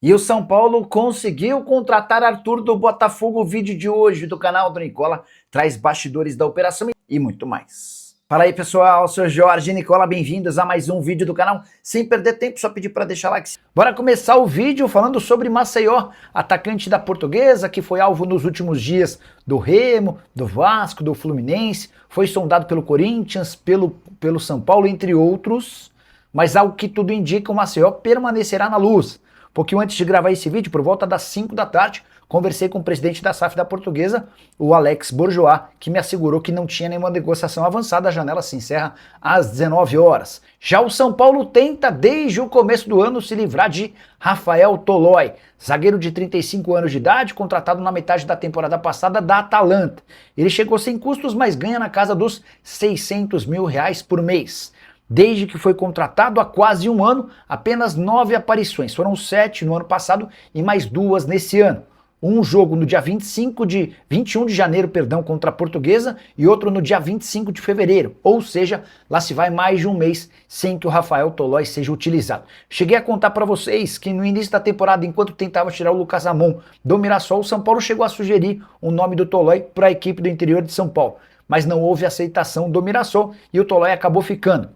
E o São Paulo conseguiu contratar Arthur do Botafogo. O vídeo de hoje do canal do Nicola traz bastidores da operação e muito mais. Fala aí, pessoal, sou Jorge e Nicola, bem-vindos a mais um vídeo do canal. Sem perder tempo, só pedir para deixar like. Bora começar o vídeo falando sobre Maceió, atacante da Portuguesa, que foi alvo nos últimos dias do Remo, do Vasco, do Fluminense, foi sondado pelo Corinthians, pelo São Paulo, entre outros, mas ao que tudo indica, o Maceió permanecerá na luz. Um pouquinho antes de gravar esse vídeo, por volta das 5 da tarde, conversei com o presidente da SAF da Portuguesa, o Alex Bourgeois, que me assegurou que não tinha nenhuma negociação avançada, a janela se encerra às 19 horas. Já o São Paulo tenta, desde o começo do ano, se livrar de Rafael Tolói, zagueiro de 35 anos de idade, contratado na metade da temporada passada da Atalanta. Ele chegou sem custos, mas ganha na casa dos R$600 mil por mês. Desde que foi contratado há quase um ano, apenas 9 aparições. Foram 7 no ano passado e mais 2 nesse ano. Um jogo no dia 21 de janeiro, contra a Portuguesa e outro no dia 25 de fevereiro. Ou seja, lá se vai mais de um mês sem que o Rafael Tolói seja utilizado. Cheguei a contar para vocês que no início da temporada, enquanto tentava tirar o Lucas Ramon do Mirassol, o São Paulo chegou a sugerir o nome do Tolói para a equipe do interior de São Paulo. Mas não houve aceitação do Mirassol e o Tolói acabou ficando.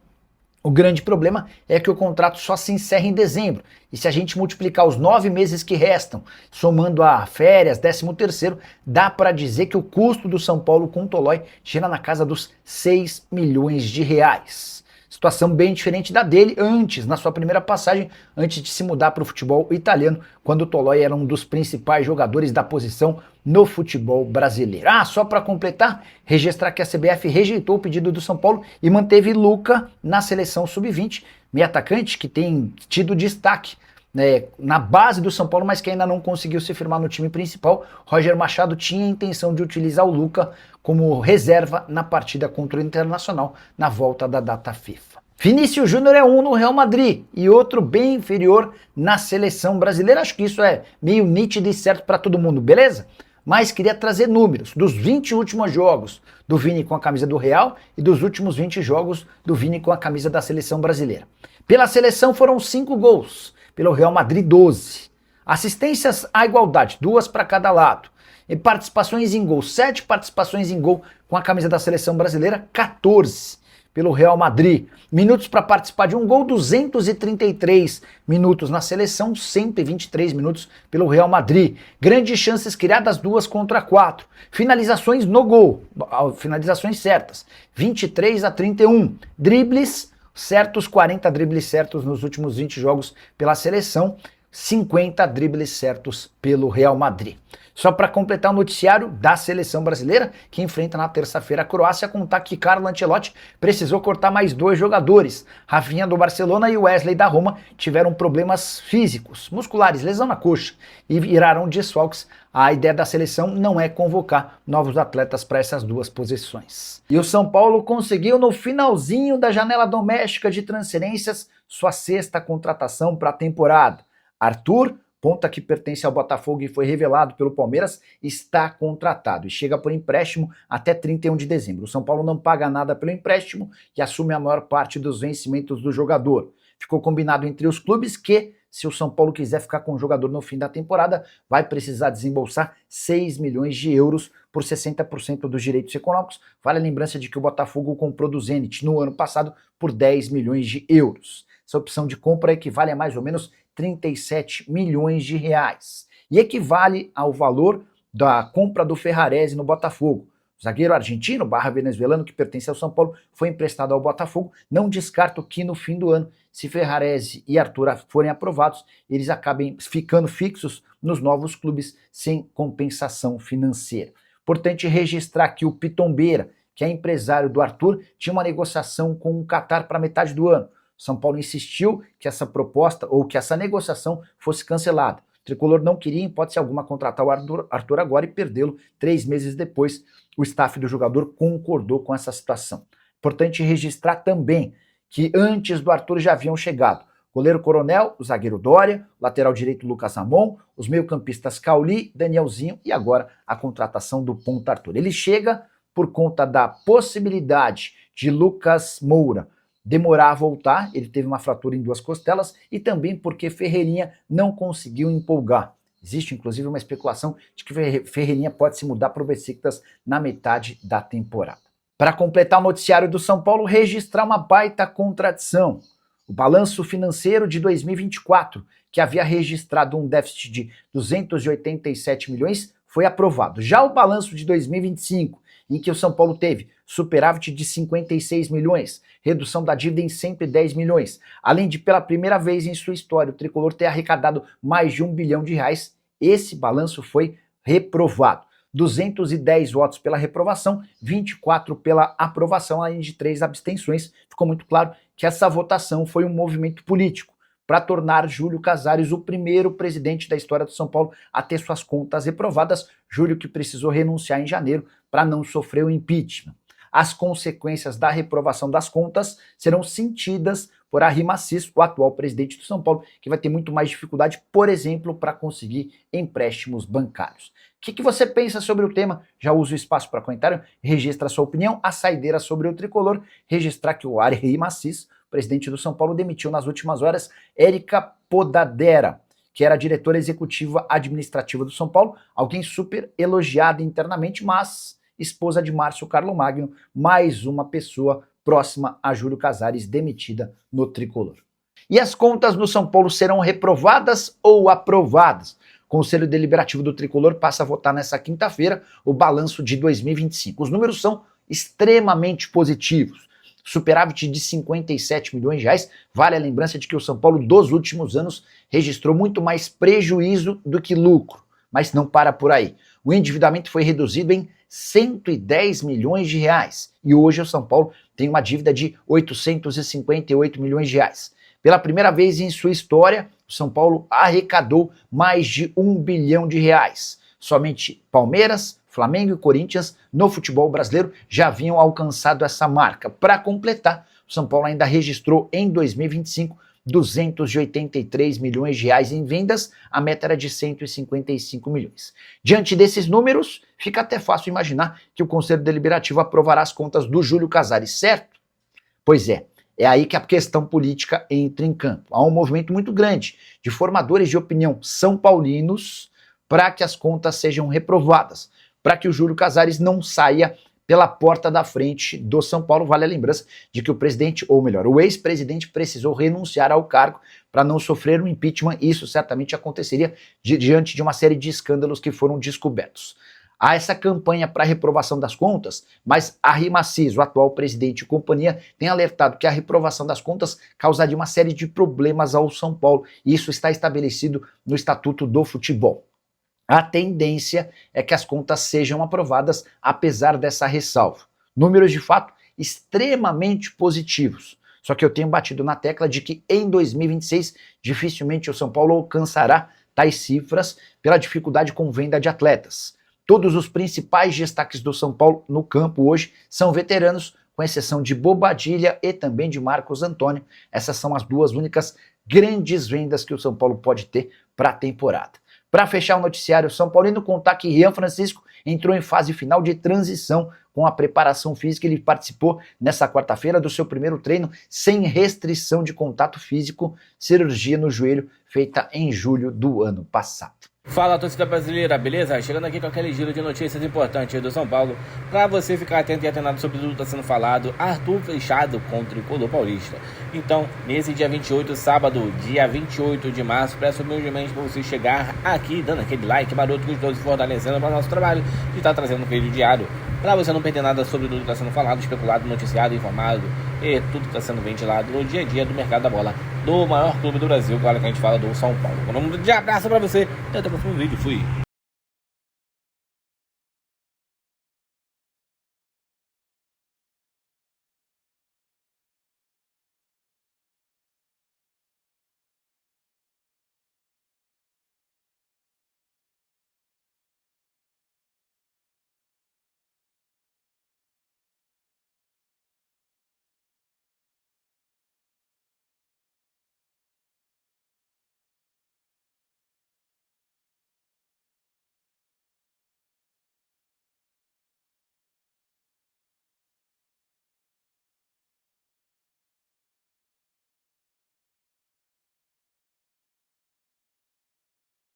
O grande problema é que o contrato só se encerra em dezembro. E se a gente multiplicar os 9 meses que restam, somando a férias, 13º, dá para dizer que o custo do São Paulo com o Tolói gira na casa dos R$6 milhões. Situação bem diferente da dele antes, na sua primeira passagem, antes de se mudar para o futebol italiano, quando o Tolói era um dos principais jogadores da posição no futebol brasileiro. Só para completar, registrar que a CBF rejeitou o pedido do São Paulo e manteve Luca na seleção sub-20, meio atacante que tem tido destaque na base do São Paulo, mas que ainda não conseguiu se firmar no time principal. Roger Machado tinha a intenção de utilizar o Luca como reserva na partida contra o Internacional na volta da data FIFA. Vinícius Júnior é um no Real Madrid e outro bem inferior na seleção brasileira. Acho que isso é meio nítido e certo para todo mundo, beleza? Mas queria trazer números dos 20 últimos jogos do Vini com a camisa do Real e dos últimos 20 jogos do Vini com a camisa da seleção brasileira. Pela seleção foram 5 gols, pelo Real Madrid 12. Assistências à igualdade, 2 para cada lado. E participações em gol, 7 participações em gol com a camisa da seleção brasileira, 14 pelo Real Madrid. Minutos para participar de um gol, 233 minutos na seleção, 123 minutos pelo Real Madrid. Grandes chances criadas, 2 contra 4. Finalizações no gol, finalizações certas, 23-31. Dribles certos, 40 dribles certos nos últimos 20 jogos pela seleção, 50 dribles certos pelo Real Madrid. Só para completar o noticiário da seleção brasileira, que enfrenta na terça-feira a Croácia, contar que Carlo Ancelotti precisou cortar mais 2 jogadores. Rafinha do Barcelona e Wesley da Roma tiveram problemas físicos, musculares, lesão na coxa, e viraram desfalques. A ideia da seleção não é convocar novos atletas para essas 2 posições. E o São Paulo conseguiu, no finalzinho da janela doméstica de transferências, sua 6ª contratação para a temporada. Arthur, ponta que pertence ao Botafogo e foi revelado pelo Palmeiras, está contratado e chega por empréstimo até 31 de dezembro. O São Paulo não paga nada pelo empréstimo e assume a maior parte dos vencimentos do jogador. Ficou combinado entre os clubes que, se o São Paulo quiser ficar com o jogador no fim da temporada, vai precisar desembolsar €6 milhões por 60% dos direitos econômicos. Vale a lembrança de que o Botafogo comprou do Zenit no ano passado por €10 milhões. Essa opção de compra equivale a mais ou menos R$37 milhões. E equivale ao valor da compra do Ferrarese no Botafogo. O zagueiro argentino, venezuelano, que pertence ao São Paulo, foi emprestado ao Botafogo. Não descarto que no fim do ano, se Ferrarese e Arthur forem aprovados, eles acabem ficando fixos nos novos clubes sem compensação financeira. Importante registrar que o Pitombeira, que é empresário do Arthur, tinha uma negociação com o Qatar para metade do ano. São Paulo insistiu que essa proposta ou que essa negociação fosse cancelada. O tricolor não queria, em hipótese alguma, contratar o Arthur agora e perdê-lo 3 meses depois. O staff do jogador concordou com essa situação. Importante registrar também que antes do Arthur já haviam chegado goleiro Coronel, o zagueiro Dória, lateral direito Lucas Ramon, os meio-campistas Cauli, Danielzinho e agora a contratação do ponta Arthur. Ele chega por conta da possibilidade de Lucas Moura demorar a voltar, ele teve uma fratura em 2 costelas, e também porque Ferreirinha não conseguiu empolgar. Existe inclusive uma especulação de que Ferreirinha pode se mudar para o Besiktas na metade da temporada. Para completar o noticiário do São Paulo, registrar uma baita contradição. O balanço financeiro de 2024, que havia registrado um déficit de 287 milhões, foi aprovado. Já o balanço de 2025, em que o São Paulo teve superávit de 56 milhões, redução da dívida em 110 milhões, além de, pela primeira vez em sua história, o Tricolor ter arrecadado mais de R$1 bilhão, esse balanço foi reprovado. 210 votos pela reprovação, 24 pela aprovação, além de 3 abstenções. Ficou muito claro que essa votação foi um movimento político para tornar Júlio Casares o primeiro presidente da história do São Paulo a ter suas contas reprovadas. Júlio que precisou renunciar em janeiro para não sofrer o impeachment. As consequências da reprovação das contas serão sentidas por Arrim Assis, o atual presidente do São Paulo, que vai ter muito mais dificuldade, por exemplo, para conseguir empréstimos bancários. O que você pensa sobre o tema? Já usa o espaço para comentário, registra a sua opinião, a saideira sobre o Tricolor, registrar que o Arrim Assis, presidente do São Paulo, demitiu nas últimas horas Érica Podadera, que era diretora executiva administrativa do São Paulo, alguém super elogiada internamente, mas esposa de Márcio Carlomagno, mais uma pessoa próxima a Júlio Casares demitida no Tricolor. E as contas do São Paulo serão reprovadas ou aprovadas? O Conselho Deliberativo do Tricolor passa a votar nessa quinta-feira o balanço de 2025. Os números são extremamente positivos. Superávit de 57 milhões de reais, vale a lembrança de que o São Paulo dos últimos anos registrou muito mais prejuízo do que lucro, mas não para por aí. O endividamento foi reduzido em 110 milhões de reais e hoje o São Paulo tem uma dívida de 858 milhões de reais. Pela primeira vez em sua história, o São Paulo arrecadou mais de R$1 bilhão. Somente Palmeiras, Flamengo e Corinthians no futebol brasileiro já haviam alcançado essa marca. Para completar, o São Paulo ainda registrou em 2025 283 milhões de reais em vendas, a meta era de 155 milhões. Diante desses números, fica até fácil imaginar que o Conselho Deliberativo aprovará as contas do Júlio Casares, certo? Pois é aí que a questão política entra em campo. Há um movimento muito grande de formadores de opinião são paulinos para que as contas sejam reprovadas, para que o Júlio Casares não saia pela porta da frente do São Paulo. Vale a lembrança de que o presidente, ou melhor, o ex-presidente precisou renunciar ao cargo para não sofrer um impeachment. Isso certamente aconteceria diante de uma série de escândalos que foram descobertos. Há essa campanha para a reprovação das contas, mas Arrim Assis, o atual presidente e companhia, tem alertado que a reprovação das contas causaria uma série de problemas ao São Paulo, e isso está estabelecido no Estatuto do Futebol. A tendência é que as contas sejam aprovadas, apesar dessa ressalva. Números de fato extremamente positivos. Só que eu tenho batido na tecla de que em 2026 dificilmente o São Paulo alcançará tais cifras pela dificuldade com venda de atletas. Todos os principais destaques do São Paulo no campo hoje são veteranos, com exceção de Bobadilla e também de Marcos Antônio. Essas são as duas únicas grandes vendas que o São Paulo pode ter para a temporada. Para fechar o noticiário São Paulino, contar que Rian Francisco entrou em fase final de transição com a preparação física. Ele participou nessa quarta-feira do seu primeiro treino sem restrição de contato físico, cirurgia no joelho feita em julho do ano passado. Fala, torcida brasileira, beleza? Chegando aqui com aquele giro de notícias importantes do São Paulo, para você ficar atento e atenado sobre tudo que está sendo falado. Arthur fechado com o Tricolor Paulista. Então, nesse dia 28, sábado, dia 28 de março, peço humildemente para você chegar aqui, dando aquele like maroto, gostoso, fortalecendo para o nosso trabalho, que está trazendo um vídeo diário, para você não perder nada sobre tudo que está sendo falado, especulado, noticiado, informado, e tudo que está sendo ventilado no dia a dia do mercado da bola, do maior clube do Brasil, claro que a gente fala do São Paulo. Um grande abraço para você e até o próximo vídeo. Fui!